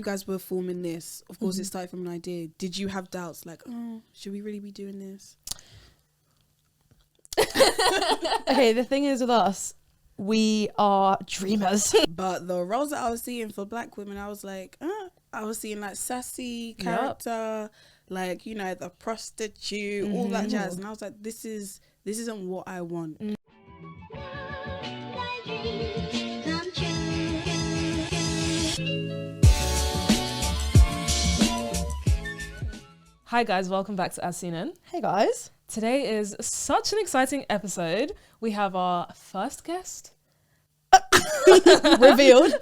you guys were forming this, of course it started from an idea. Did you have doubts like, oh, should we really be doing this? Okay, the thing is with us, we are dreamers. But the roles that I was seeing for black women, I was like, I was seeing like sassy character, like, you know, the prostitute, all that jazz. And I was like, this isn't what I want. Hi guys, welcome back to As Seen In. Hey guys. Today is such an exciting episode. We have our first guest. Revealed.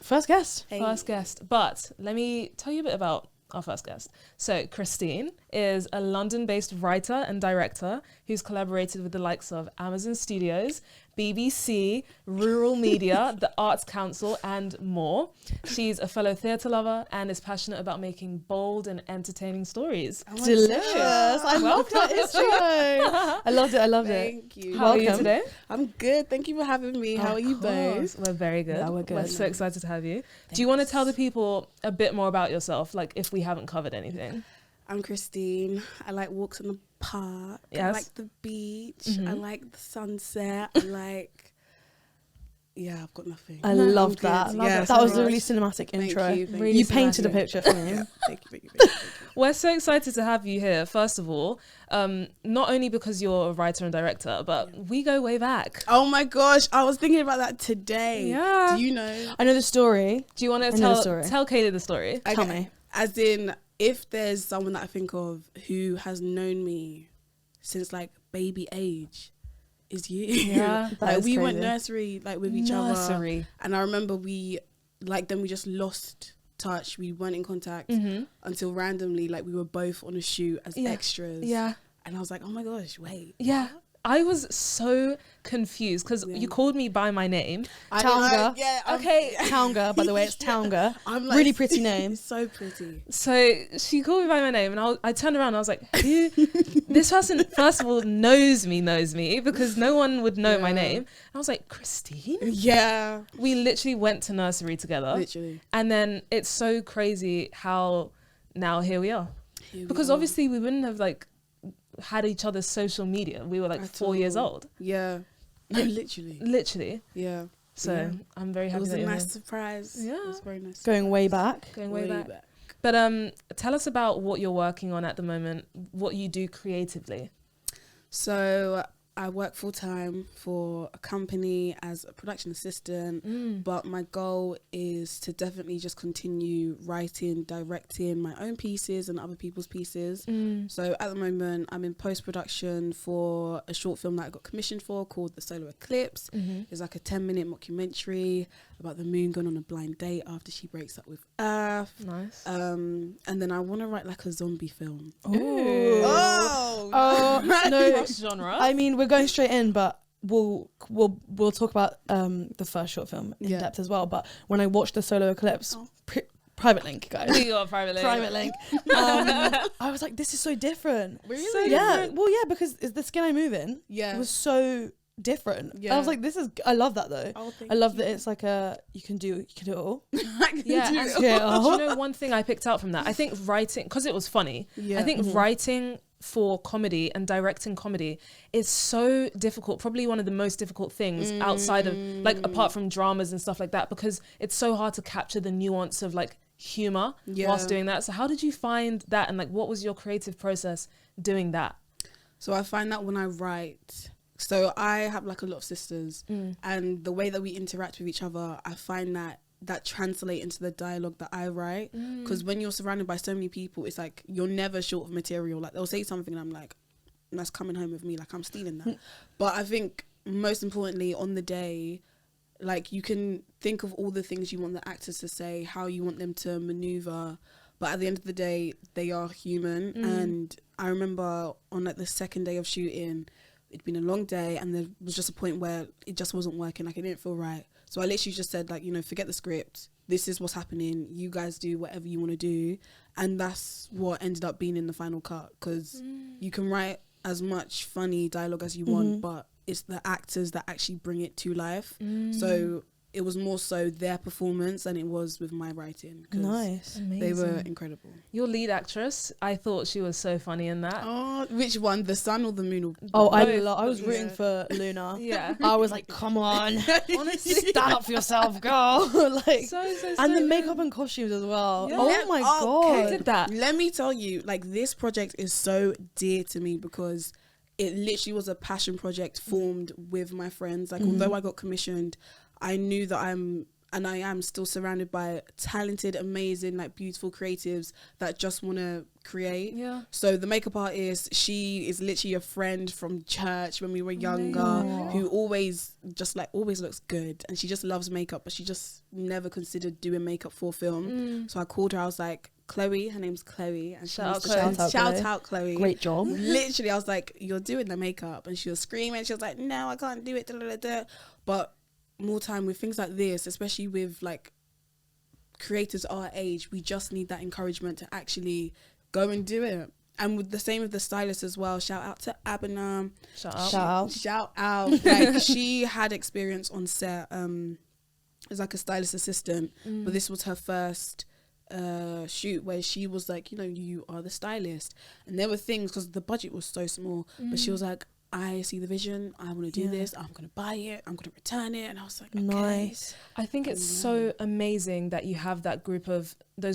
First guest. Hey. First guest. But let me tell you a bit about our first guest. So Christine is a London-based writer and director who's collaborated with the likes of Amazon Studios, BBC, Rural Media, the Arts Council, and more. She's a fellow theatre lover and is passionate about making bold and entertaining stories. Delicious. I love that intro. I loved it. Thank you. How are you today? I'm good. Thank you for having me. How are you both? We're very good. Yeah, we're good. We're so excited to have you. Do you want to tell the people a bit more about yourself, like if we haven't covered anything? I'm Christine. I like walks in the park. I Yes. like the beach. I like the sunset. I like... Yeah, I've got nothing. I No, loved I'm that. good. Love Yeah, it That was so a really much. cinematic intro. you, thank Really You painted a cinematic. picture for me. Yeah, thank you. We're so excited to have you here, first of all, not only because you're a writer and director, but we go way back. Oh my gosh, I was thinking about that today. Yeah. Do you know? I know the story. Do you want I to know the story. tell Kaylee the story? Tell me. As in, if there's someone that I think of who has known me since like baby age, is you. Yeah, that like is we went crazy. nursery like with each other, Nursery. and I remember we just lost touch. We weren't in contact until randomly like we were both on a shoot as Yeah. extras. Yeah. And I was like, oh my gosh, wait. Yeah. I was so confused because Yeah. you called me by my name. Taonga. Okay. Taonga, by the way, it's Taonga. I'm like, Really pretty name. It's so pretty. So she called me by my name and I turned around and I was like, who? This person, first of all, knows me because no one would know my Yeah. name. And I was like, Christine? Yeah, We literally went to nursery together. literally. And then it's so crazy how now here we are. Because obviously we wouldn't have like had each other's social media. We were like At 4 years all. old. Yeah, literally. Literally. Yeah. So Yeah. I'm very It happy was that a you're nice here. surprise. Yeah. It was very nice. Going way back. Going way back. But tell us about what you're working on at the moment, what you do creatively. So I work full time for a company as a production assistant, but my goal is to definitely just continue writing, directing my own pieces and other people's pieces. So at the moment, I'm in post-production for a short film that I got commissioned for called The Solar Eclipse. It's like a 10-minute mockumentary about the moon going on a blind date after she breaks up with Earth. Nice. And then I want to write like a zombie film. Ooh. Oh no! Cross genre. I mean, we're going straight in, but we'll talk about the first short film in Yeah. depth as well. But when I watched the Solar Eclipse, private link, guys. We got private link. Private link. I was like, this is so different. Really? So Yeah. different. Well, yeah, because it's the skin I move in. Yeah. It was so different. Yeah. I was like, I love that though. Oh, thank I love you. that it's like you can do it all. Yeah. do And it. Yeah. do you know one thing I picked out from that? I think writing, because it was funny, Yeah. I think writing for comedy and directing comedy is so difficult, probably one of the most difficult things outside of like apart from dramas and stuff like that, because it's so hard to capture the nuance of like humor whilst doing that. So how did you find that, and like what was your creative process doing that? So I find that when I write, so I have like a lot of sisters, and the way that we interact with each other, I find that translate into the dialogue that I write. Because when you're surrounded by so many people, it's like you're never short of material. Like they'll say something and I'm like, that's coming home with me, like I'm stealing that. But I think most importantly on the day, like you can think of all the things you want the actors to say, how you want them to maneuver, but at the end of the day they are human. And I remember on like the second day of shooting, it'd been a long day and there was just a point where it just wasn't working, like it didn't feel right. So I literally just said, like, you know, forget the script, this is what's happening, you guys do whatever you want to do. And that's what ended up being in the final cut, because you can write as much funny dialogue as you want, but it's the actors that actually bring it to life. So it was more so their performance than it was with my writing. 'Cause Nice. they were incredible. Your lead actress, I thought she was so funny in that. Oh, which one? The sun or the moon? Oh, I Both. was rooting for Luna. Yeah. I was like, come on, Honestly. stand up for yourself, girl. Like, So and the good. makeup and costumes as well. Yeah. Oh my Who god. did that? Let me tell you, like, this project is so dear to me because it literally was a passion project formed with my friends. Like, although I got commissioned, I knew that I am still surrounded by talented, amazing, like, beautiful creatives that just want to create. Yeah. So the makeup artist, she is literally a friend from church when we were younger, Amazing. who always looks good, and she just loves makeup, but she just never considered doing makeup for film. So I called her. I was like, Chloe, her name's Chloe, and she Shout wants out to Chloe. shout out Chloe. Great job. Literally, I was like, you're doing the makeup, and she was screaming. She was like, no, I can't do it. Da, da, da, da. But more time with things like this, especially with like creators our age, we just need that encouragement to actually go and do it. And with the same with the stylist as well. Shout out to Abena. Shout out. Like, she had experience on set as like a stylist assistant, but this was her first shoot where she was like, you know, you are the stylist. And there were things, because the budget was so small, but she was like, I see the vision, I want to do this, I'm going to buy it, I'm going to return it. And I was like, okay. Nice. I think it's so amazing that you have those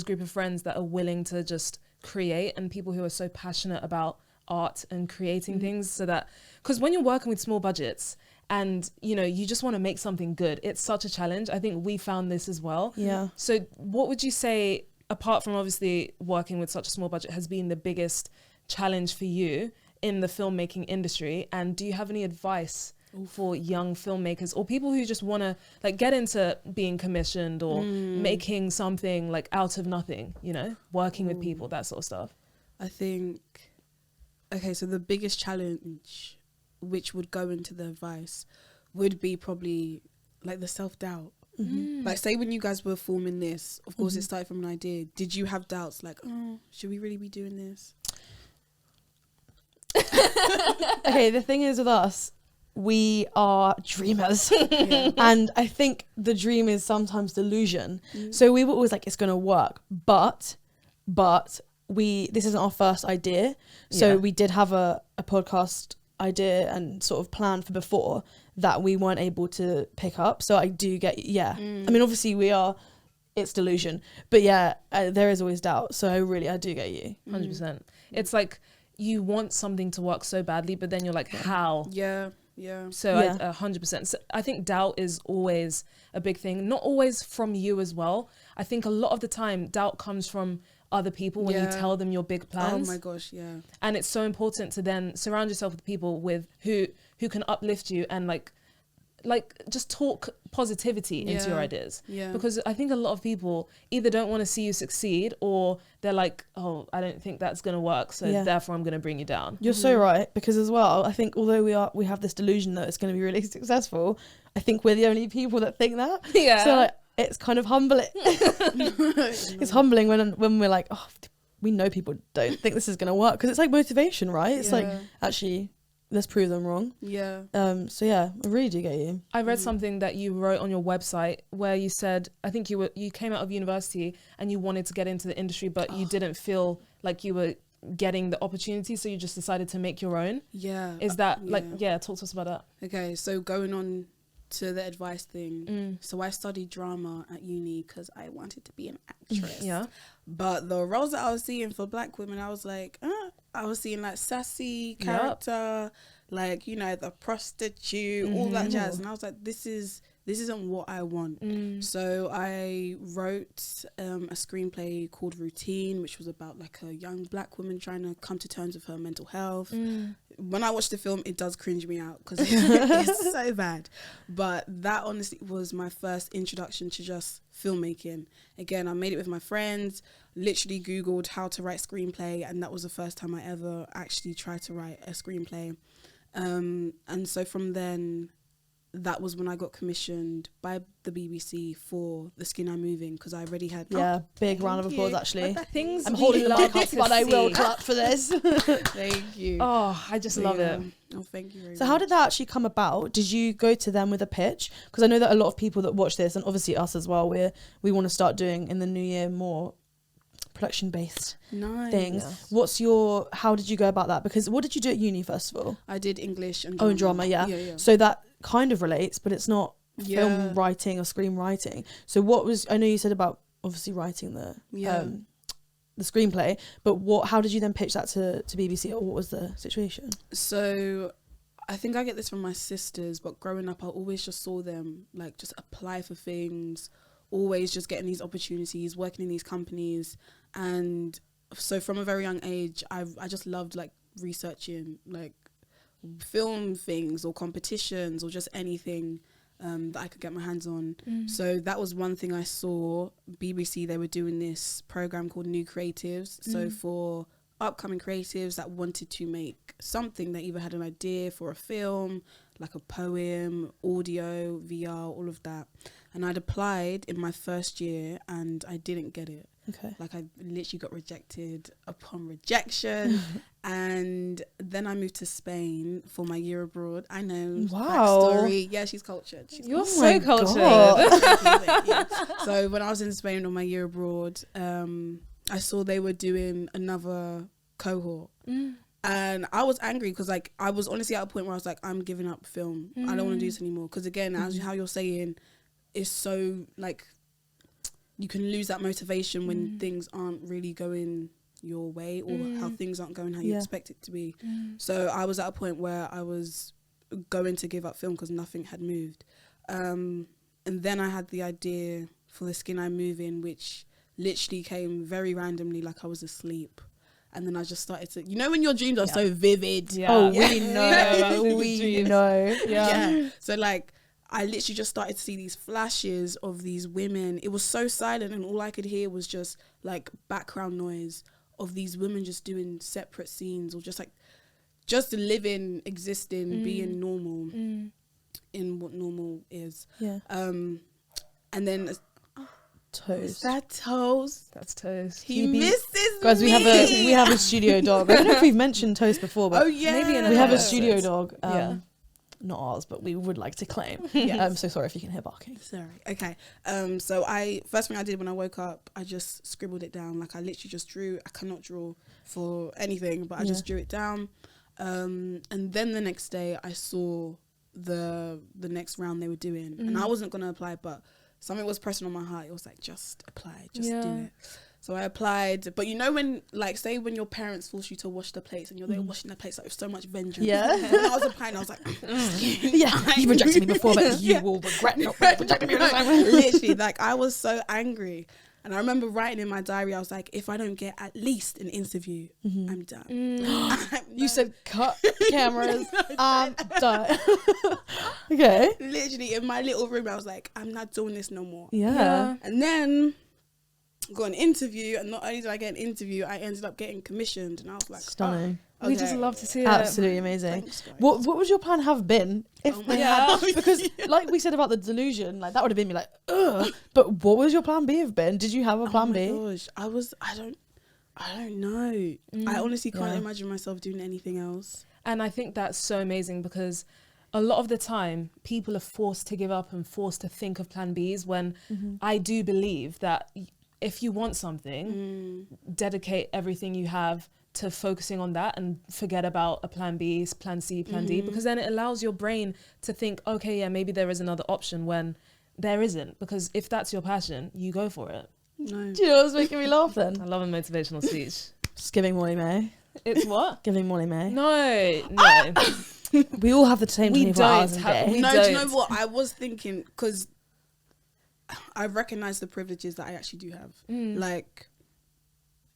group of friends that are willing to just create, and people who are so passionate about art and creating things, so that, because when you're working with small budgets and, you know, you just want to make something good, it's such a challenge. I think we found this as well. Yeah. So what would you say, apart from obviously working with such a small budget, has been the biggest challenge for you in the filmmaking industry? And do you have any advice for young filmmakers or people who just want to like get into being commissioned or making something like out of nothing, you know, working with people, that sort of stuff? I think, okay, so the biggest challenge, which would go into the advice, would be probably like the self-doubt. Like, say when you guys were forming this, of course it started from an idea. Did you have doubts like, oh, should we really be doing this? Okay, the thing is with us, we are dreamers. And I think the dream is sometimes delusion. So we were always like, it's going to work. But this isn't our first idea. So we did have a podcast idea and sort of plan for before that we weren't able to pick up. So I do get, I mean, obviously it's delusion. But there is always doubt. So I do get you. 100%. It's like you want something to work so badly, but then you're like, how? Yeah. So 100%. So I think doubt is always a big thing. Not always from you as well. I think a lot of the time doubt comes from other people when you tell them your big plans. Oh my gosh, yeah. And it's so important to then surround yourself with people who can uplift you and like just talk positivity into your ideas. Yeah. Because I think a lot of people either don't want to see you succeed, or they're like, oh, I don't think that's going to work, so therefore I'm going to bring you down. You're so right, because as well, I think although we have this delusion that it's going to be really successful, I think we're the only people that think that. Yeah. So like, it's kind of humbling. It's humbling when we're like, oh, we know people don't think this is going to work, because it's like motivation, right? It's like, actually, let's prove them wrong. Yeah. So yeah, I really do get you. I read something that you wrote on your website where you said, I think you came out of university and you wanted to get into the industry, but you didn't feel like you were getting the opportunity, so you just decided to make your own. Yeah. Is that talk to us about that. Okay, so going on to the advice thing. So I studied drama at uni because I wanted to be an actress. Yeah. But the roles that I was seeing for black women, I was like, I was seeing like sassy character, like, you know, the prostitute, all that jazz. And I was like, this isn't what I want. So I wrote a screenplay called Routine, which was about like a young black woman trying to come to terms with her mental health. When I watch the film, it does cringe me out because it's so bad. But that honestly was my first introduction to just filmmaking. Again, I made it with my friends, literally Googled how to write screenplay, and that was the first time I ever actually tried to write a screenplay. And so from then, that was when I got commissioned by the BBC for The Skin I'm Moving, because I already had... big round of applause, actually. Things I'm we holding the love mic up, to but I will see. clap for this. Thank you. Oh, I just love it. Oh, thank you very So much. how did that actually come about? Did you go to them with a pitch? Because I know that a lot of people that watch this, and obviously us as well, we want to start doing in the new year more production-based things. Yeah. How did you go about that? Because what did you do at uni, first of all? I did English and drama. Oh, and drama, yeah. So that kind of relates, but it's not film writing or screenwriting. So I know you said about obviously writing the screenplay, but how did you then pitch that to BBC, or what was the situation? So I think I get this from my sisters, but growing up I always just saw them like just apply for things, always just getting these opportunities, working in these companies. And so from a very young age, I just loved like researching like film things or competitions or just anything that I could get my hands on. So that was one thing I saw. BBC, they were doing this program called New Creatives. So for upcoming creatives that wanted to make something, they either had an idea for a film, like a poem, audio, VR, all of that. And I'd applied in my first year and I didn't get it. Okay. Like I literally got rejected upon rejection. And then I moved to Spain for my year abroad. I know. Wow. Backstory. Yeah, she's cultured. You're Oh so my cultured. God. Yeah. So when I was in Spain on my year abroad, I saw they were doing another cohort. And I was angry because like I was honestly at a point where I was like, I'm giving up film. I don't want to do this anymore. Because again, as how you're saying, it's so like you can lose that motivation when things aren't really going your way, or how things aren't going how you expect it to be. So I was at a point where I was going to give up film because nothing had moved. And then I had the idea for The Skin I'm Moving, which literally came very randomly, like I was asleep. And then I just started to, when your dreams are so vivid. Yeah. Oh, we know. We know. Yeah. So like, I literally just started to see these flashes of these women. It was so silent, and all I could hear was just like background noise of these women just doing separate scenes, or just living, existing, being normal in what normal is. Yeah. And then Toast. is that Toast? That's Toast. He misses Guys, me. we have a studio dog. I don't know if we've mentioned Toast before, but maybe in we have a episode. studio dog. Not ours, but we would like to claim. I'm so sorry if you can hear barking. Sorry. Okay. So first thing I did when I woke up, I just scribbled it down. Like I literally just drew. I cannot draw for anything, but I just drew it down. And then the next day I saw the next round they were doing, and I wasn't gonna apply, but something was pressing on my heart. It was like, just apply, just do it. So I applied. But when, like, say when your parents force you to wash the plates and you're there washing the plates like with so much vengeance. Yeah. When I was applying, I was like, You rejected me before, but you will regret not rejecting me. literally, like, I was so angry. And I remember writing in my diary, I was like, if I don't get at least an interview, I'm done. You said cut cameras. I'm done. Okay. Literally, in my little room, I was like, I'm not doing this no more. Yeah. And then got an interview, and not only did I get an interview, I ended up getting commissioned, and I was like, Stunning. We just love to see it. Absolutely amazing. Thanks, guys. What would your plan have been if Oh they my had? gosh. Because like we said about the delusion, like that would have been me like, ugh. But what was your plan B have been? Did you have a plan B? Oh my gosh, I don't know. I honestly can't imagine myself doing anything else. And I think that's so amazing, because a lot of the time people are forced to give up and forced to think of plan Bs, when I do believe that if you want something, dedicate everything you have to focusing on that and forget about a plan B, plan C, plan D, because then it allows your brain to think, okay, yeah, maybe there is another option when there isn't. Because if that's your passion, you go for it. No. Do you know what's making me laugh then? I love a motivational speech. Just giving Molly May. It's what? Giving Molly May. No. We all have the same We 24 hours don't a day. have- we No, do you don't. know what? I was thinking, because I recognize the privileges that I actually do have. Like,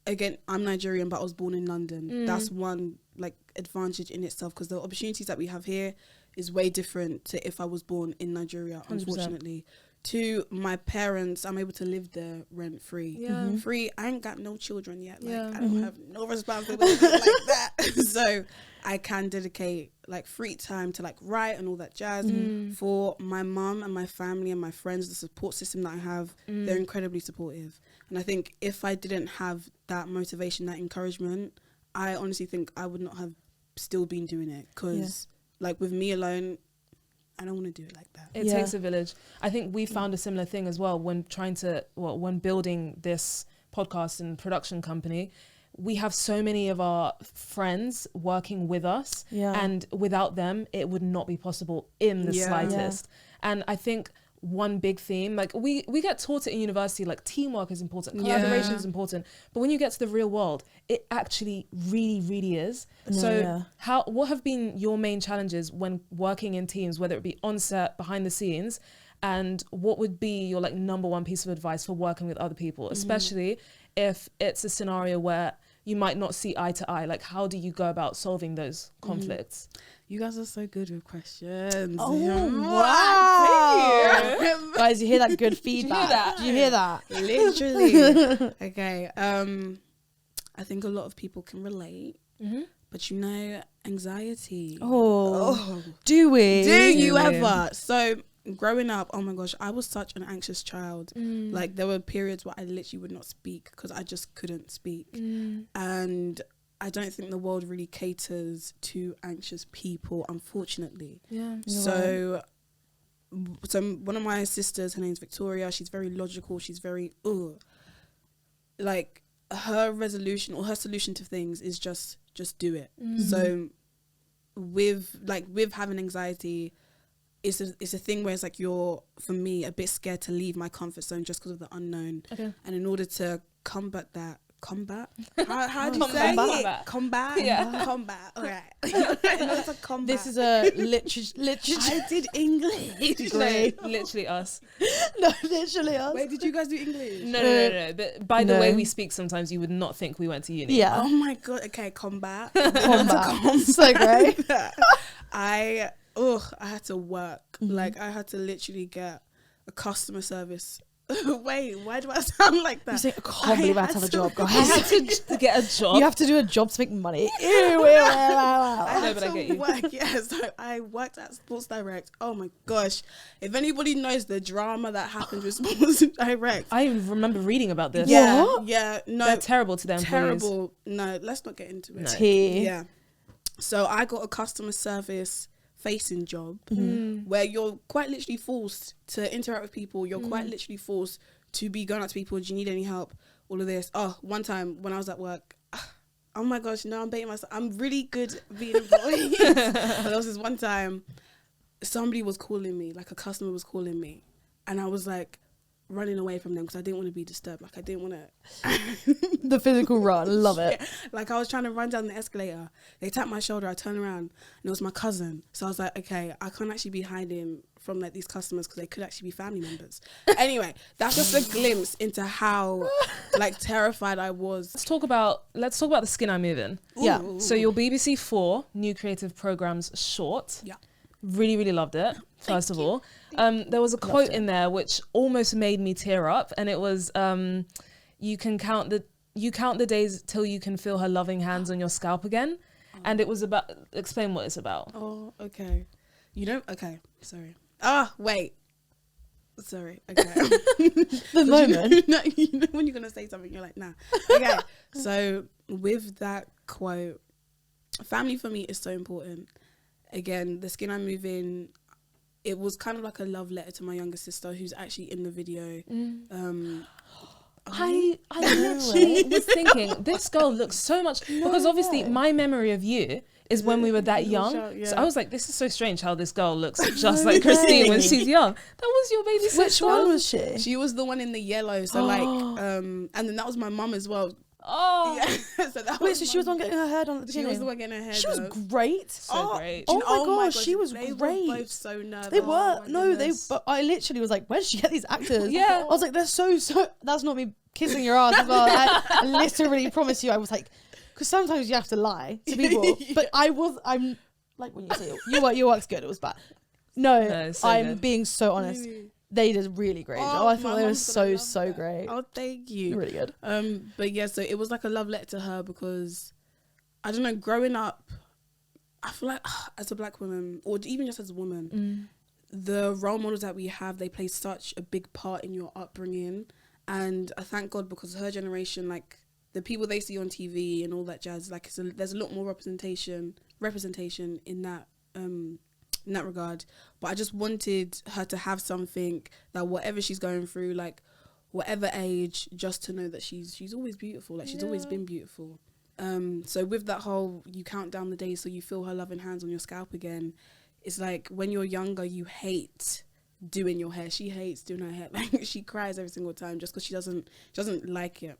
again, I'm Nigerian, but I was born in London. That's one like advantage in itself, because the opportunities that we have here is way different to if I was born in Nigeria, 100%. unfortunately. to my parents, I'm able to live there rent free. Yeah. Free. I ain't got no children yet. Like, Yeah. I don't have no responsibilities like that. So I can dedicate like free time to like write and all that jazz. For my mum and my family and my friends, the support system that I have, they're incredibly supportive. And I think if I didn't have that motivation, that encouragement, I honestly think I would not have still been doing it. Because like with me alone, I don't want to do it like that. It takes a village. I think we found a similar thing as well when when building this podcast and production company. We have so many of our friends working with us, and without them, it would not be possible in the slightest. And I think one big theme, like we get taught it in university, like teamwork is important, collaboration is important, but when you get to the real world, it actually really is. What have been your main challenges when working in teams, whether it be on set, behind the scenes, and what would be your like number one piece of advice for working with other people, especially if it's a scenario where you might not see eye to eye? Like, how do you go about solving those conflicts? You guys are so good with questions. Oh, wow. Thank you. Guys, you hear that good feedback? Do you hear that? Literally. Okay. I think a lot of people can relate. But you know, anxiety. Do we? Do you ever? So growing up, oh my gosh, I was such an anxious child. Like there were periods where I literally would not speak because I just couldn't speak. And I don't think the world really caters to anxious people, unfortunately. So one of my sisters, her name's Victoria, she's very logical, she's very like her resolution or her solution to things is just do it. So with having anxiety, it's a thing where it's like you're, for me, a bit scared to leave my comfort zone just because of the unknown. And in order to combat that, how do you say combat? Combat. Okay. In order to combat. This is a literature. I did English. Great. Literally us. No, literally us. Wait, did you guys do English? No. But by the way we speak, sometimes you would not think we went to uni. Yeah. Oh my god. Okay, combat. So great. I had to work. Like I had to literally get a customer service. Wait, why do I sound like that? You say, I can't believe I had to have a job, guys. I had to get a job. You have to do a job to make money. I get you. work. Yeah, so I worked at Sports Direct. Oh my gosh. If anybody knows the drama that happened with Sports Direct. I remember reading about this. Yeah. What? Yeah. No. They're terrible to them. Terrible. No, let's not get into it. Yeah. So I got a customer service facing job where you're quite literally forced to interact with people. You're quite literally forced to be going out to people. Do you need any help? All of this. Oh, one time when I was at work, oh my gosh, no, I'm baiting myself. I'm really good at being employed. But there was this one time somebody was calling me, like a customer was calling me, and I was like running away from them because I didn't want to be disturbed. Like I didn't want to The physical run, love it. Like I was trying to run down the escalator, they tapped my shoulder, I turned around and it was my cousin. So I was like, okay, I can't actually be hiding from like these customers because they could actually be family members. Anyway, that's just a glimpse into how like terrified I was. Let's talk about the skin I move in. Yeah. So your BBC 4 new creative programs short. Yeah. Really loved it. First of all, there was a quote in there which almost made me tear up, and it was, "You count the days till you can feel her loving hands on your scalp again," and it was about. Explain what it's about. Oh, okay. Okay. Sorry. Wait. Sorry. Okay. The moment. You know when you're gonna say something, you're like, nah. Okay. So with that quote, family for me is so important. Again, the skin I move in, it was kind of like a love letter to my younger sister who's actually in the video. I literally was thinking, this girl looks so much, because obviously my memory of you is when we were that young. So I was like, this is so strange how this girl looks just like Christine when she's young. That was your baby sister. Which one was she? She was the one in the yellow. So like, and then that was my mum as well. Oh, yeah. So she was the one getting her hair done at the beginning. She was the one getting her hair She done. was great. So great. Oh my gosh, she was they great. Were both so nervous. They were. Goodness. But I literally was like, where did she get these actors? Yeah. I was like, they're so. That's not me kissing your ass as well. I literally promise you, I was like, because sometimes you have to lie to people. But I'm like, when you say your work's good, it was bad. No, so I'm good. being so honest. They did a really great job. I thought they were so great. Oh, thank you. Really good. But yeah, so it was like a love letter to her because I don't know, growing up, I feel like as a black woman, or even just as a woman, the role models that we have, they play such a big part in your upbringing. And I thank God because her generation, like the people they see on TV and all that jazz, like there's a lot more representation in that regard. But I just wanted her to have something that whatever she's going through, like whatever age, just to know that she's always beautiful, like she's always been beautiful. So with that whole, you count down the days so you feel her loving hands on your scalp again, it's like when you're younger you hate doing your hair. She hates doing her hair. Like she cries every single time just because she doesn't like it.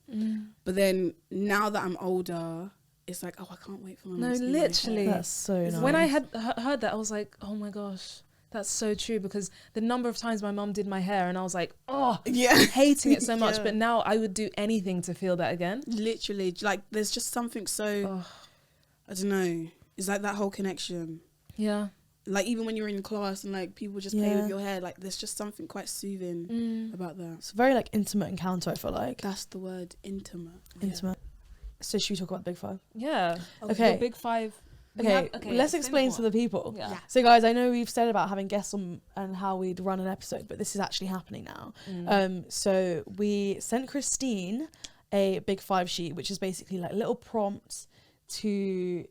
But then now that I'm older, it's like, oh, I can't wait for my mum to do my hair. Literally, That's so nice. when I had heard that, I was like, oh my gosh, that's so true, because the number of times my mum did my hair and I was like, oh, hating it so much. But now I would do anything to feel that again. Literally, like there's just something so I don't know, it's like that whole connection. Yeah. Like even when you're in class and like people just play with your hair, like there's just something quite soothing about that. It's a very like intimate encounter, I feel like. That's the word, intimate. So should we talk about Big Five? Yeah. Okay. The Big Five. Okay, let's explain to the people. Yeah. So guys, I know we've said about having guests on and how we'd run an episode, but this is actually happening now. So we sent Christine a Big Five sheet, which is basically like little prompts to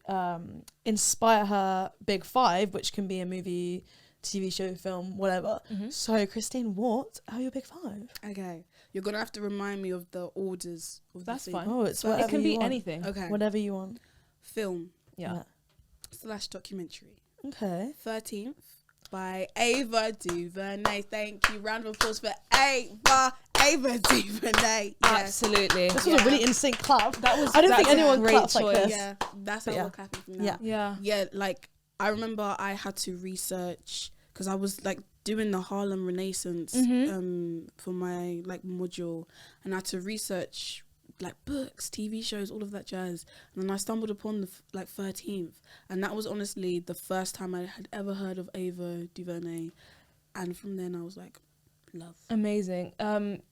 inspire her Big Five, which can be a movie, TV show, film, whatever. So Christine, what are your Big Five? Okay, you're gonna have to remind me of the orders of That's the fine. Oh, it's So whatever It can you be want. anything. Okay. Whatever you want. Film Yeah. / documentary. Okay. 13th by Ava DuVernay. Thank you. Round of applause for Ava DuVernay. Yeah. Absolutely. This was a really in sync clap. That was. I don't that's think a anyone great claps like choice. this. Yeah, that's how we're clapping from now. Yeah. Yeah. Yeah, like I remember I had to research because I was like doing the Harlem Renaissance for my like module, and I had to research like books, TV shows, all of that jazz. And then I stumbled upon the 13th, and that was honestly the first time I had ever heard of Ava DuVernay, and from then I was like, love. Amazing.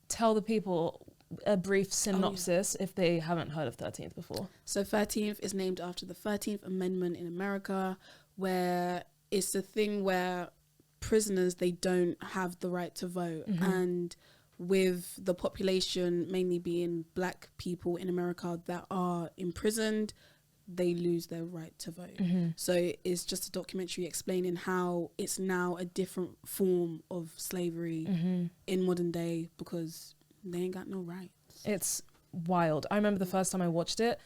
Tell the people a brief synopsis if they haven't heard of 13th before. So 13th is named after the 13th Amendment in America, where it's a thing where prisoners, they don't have the right to vote. And with the population mainly being black people in America that are imprisoned, they lose their right to vote. So it's just a documentary explaining how it's now a different form of slavery in modern day because they ain't got no rights. It's wild. I remember the first time I watched it,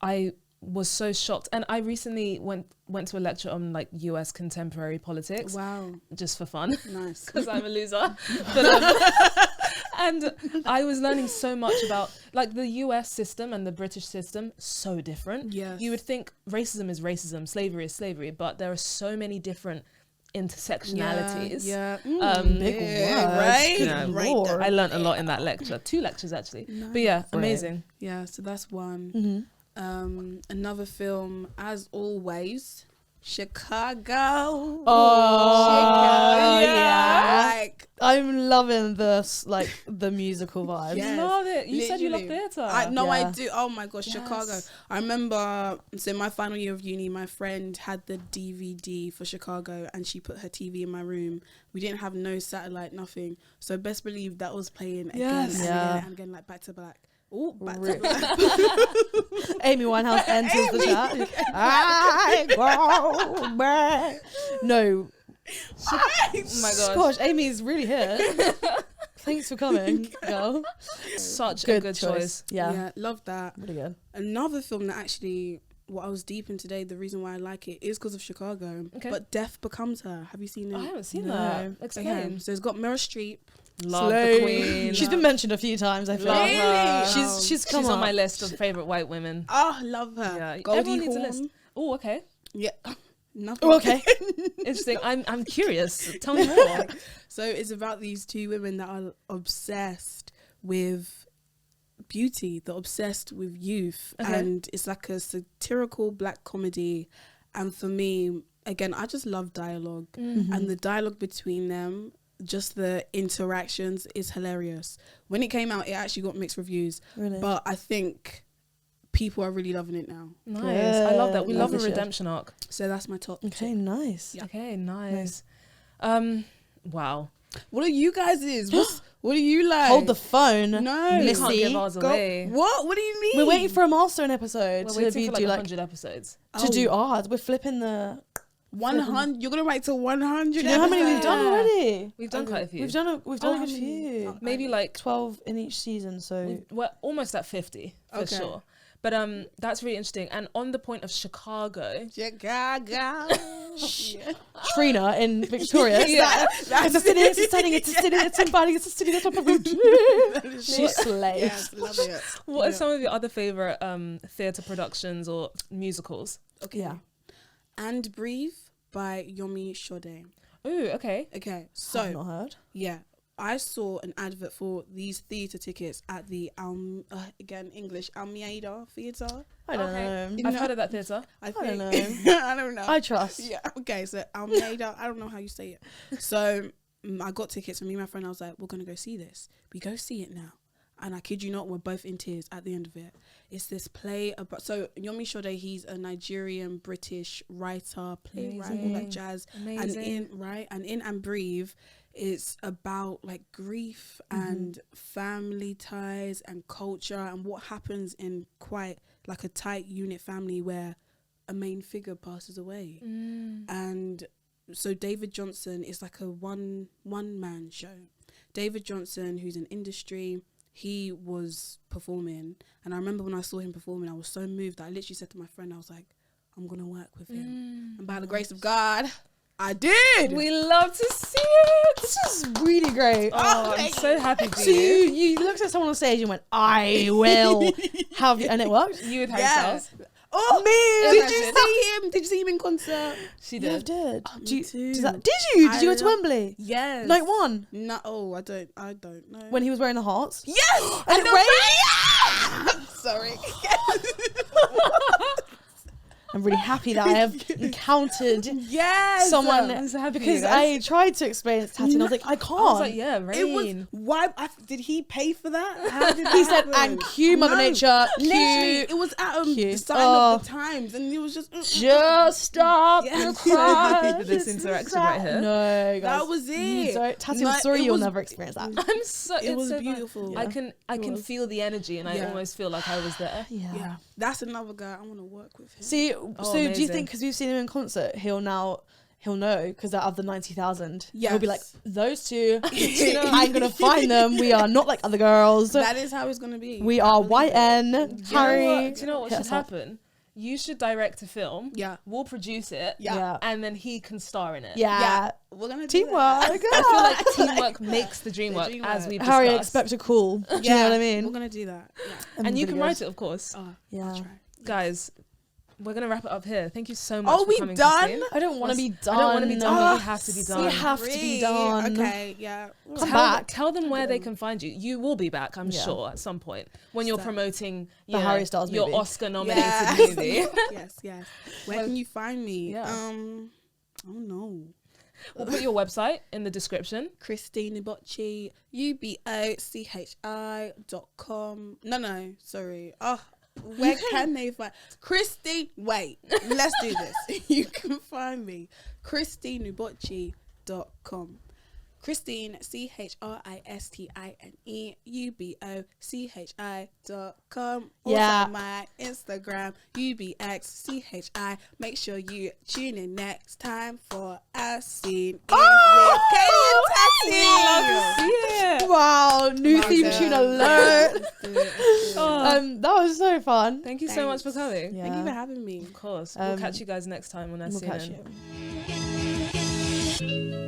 I was so shocked. And I recently went to a lecture on like US contemporary politics. Wow. Just for fun. Nice. Because I'm a loser. But, and I was learning so much about like the US system and the British system, so different. Yes. You would think racism is racism, slavery is slavery, but there are so many different intersectionalities. Yeah. Big words. Right? Good Yeah. Lord. I learned a lot in that lecture. 2 lectures actually. Nice. But yeah, Right. amazing. Yeah, so that's one. Another film, as always, Chicago. Oh, yeah. Like, I'm loving the musical vibes. Yes. Love it. You said you love Literally. theatre. I do. Oh my gosh, Yes. Chicago. I remember, so my final year of uni, my friend had the DVD for Chicago and she put her TV in my room. We didn't have no satellite, nothing. So best believe that was playing again Yes. and Yeah. again and again, like back to back. Oh, back to Really? back. Amy Winehouse enters the chat. I go back. No. Oh my gosh. Gosh, Amy's really here. Thanks for coming, girl. Such a good choice. Yeah. Love that. Really good. Another film that actually, what I was deep in today, the reason why I like it is because of Chicago. Okay. But Death Becomes Her. Have you seen it? I haven't seen No. that. Explain. Okay, so it's got Meryl Streep. Love Slay. the queen. She's been mentioned a few times, I feel. Love Really? her. She's come She's on up. my list of favourite white women. Oh, love her. Yeah, Goldie everyone needs a Hawn. list. Oh, okay. Yeah. Nothing. Oh, okay. Interesting. I'm curious. Tell me more. So it's about these two women that are obsessed with beauty. They're obsessed with youth. Okay. And it's like a satirical black comedy. And for me, again, I just love dialogue. And the dialogue between them, just the interactions is hilarious. When it came out, it actually got mixed reviews, Really? but I think people are really loving it now. Nice. I love that. We Good. love a As they should. redemption arc. So that's my top. Okay, nice. Yeah. Okay, nice. Wow. What are you guys is? What do you like? Hold the phone. No. We Missy. can't give ours Go- away. What do you mean? We're waiting for a milestone episode We're to waiting be, for like do 100 episodes. to do ours. We're flipping the. 100. You're gonna write to 100. Do you know how many we've done already? We've done quite a few. We've done a good how few. Maybe like 12 in each season, so we're almost at 50 for Okay. sure. But that's really interesting. And on the point of Chicago, Chicago. Trina in Victoria. That's It's a city, it's a setting, it's a city, it's somebody, it's a city, that's what I'm doing. She slays. Yes, love it. what are some of your other favorite theatre productions or musicals? Okay. Yeah. And Breathe by Yomi Sode. Ooh, okay. Okay, I've so not heard. yeah, I saw an advert for these theatre tickets at the again English Almeida Theatre. I don't Okay. know. You I've know- heard of that theatre. I don't know. I don't know. I trust. Yeah. Okay. So Almeida. I don't know how you say it. So I got tickets, and me and my friend, I was like, we're gonna go see this. We go see it now. And I kid you not, we're both in tears at the end of it. It's this play about, so Yomi Sode, he's a Nigerian British writer, playwright, all that jazz. Amazing. And in And Breathe, it's about like grief and family ties and culture and what happens in quite like a tight unit family where a main figure passes away. And so David Johnson is like a one man show. David Johnson, who's in industry, he was performing, and I remember when I saw him performing, I was so moved that I literally said to my friend, I was like, I'm gonna work with him. And by the grace of God, I did. We love to see it. This is really great. Oh, I'm so happy for So you. you looked at someone on stage and went, I will have you, and it worked? You with Harry Yeah. Styles. Oh, Me. did you see him? Did you see him in concert? She Yeah, I did. did. Oh, Do you, me too. did you? Did you go to love- Wembley? Yes. Night one? No, I don't know. When he was wearing the hearts? Yes, And it it rained? Sorry. I'm really happy that I have encountered Yes. someone I'm so happy for because you guys. I tried to explain it to Tati and I was like, I can't. I was like, yeah, rain. It was why? Did he pay for that? How did He that said, happen? and cue Mother No, Nature, Literally, cue. it was at Cue. the sign Oh. of the Times, and it was just. Just stop Yeah. the So cry. happy for this interaction right here. No, guys. That was You it. don't. Tati, No, I'm sorry it you'll was- never experience that. I'm so. It it's was so fun. beautiful. I Yeah. can feel the energy, and I Yeah. almost feel like I was there. Yeah. That's another guy I want to work with him. See, so do you amazing. think because we've seen him in concert, he'll know because out of the 90,000, he'll be like, Yes. those two, I'm gonna find them. We are not like other girls. That is how it's gonna be. We I are believe it. YN. Harry. Do you know what hit should us up. happen? You should direct a film. Yeah. We'll produce it. Yeah. And then he can star in it. Yeah. We're gonna do Teamwork. that. I feel like teamwork makes the dream work, dream as work. we've Harry, discussed. expect a call. Do you know what I mean? We're gonna do that. Yeah. And you Really can good. write it, of course. Oh, Yeah. I'll try. Guys, we're going to wrap it up here. Thank you so much Oh, for we coming, done? Christine. I don't want to be done. I don't want to be done, but we have to be done. We have to be Really? done. Okay. Yeah. Come Tell, back. tell them where they can find you. You will be back, I'm Yeah. sure, at some point when you're So- promoting The Harry Styles your movie. Oscar-nominated Yes. movie. yes. Where can you find me? Yeah. I don't know. We'll put your website in the description. Christine Ubochi, ubochi.com. No, sorry. Oh, where can they find Christine? Wait, let's do this. You can find me christineubochi.com. Christine, CHRISTINE UBOCHI.com. Yeah. Also my Instagram, UBXCHI. Make sure you tune in next time for our scene in with Katie and Tati. Wow, new Come on, theme girl. tune alert. Let's do it. That was so fun. Thank you so much for Thanks. coming. Yeah. Thank you for having me. Of course. We'll catch you guys next time on our We'll catch CNN. you.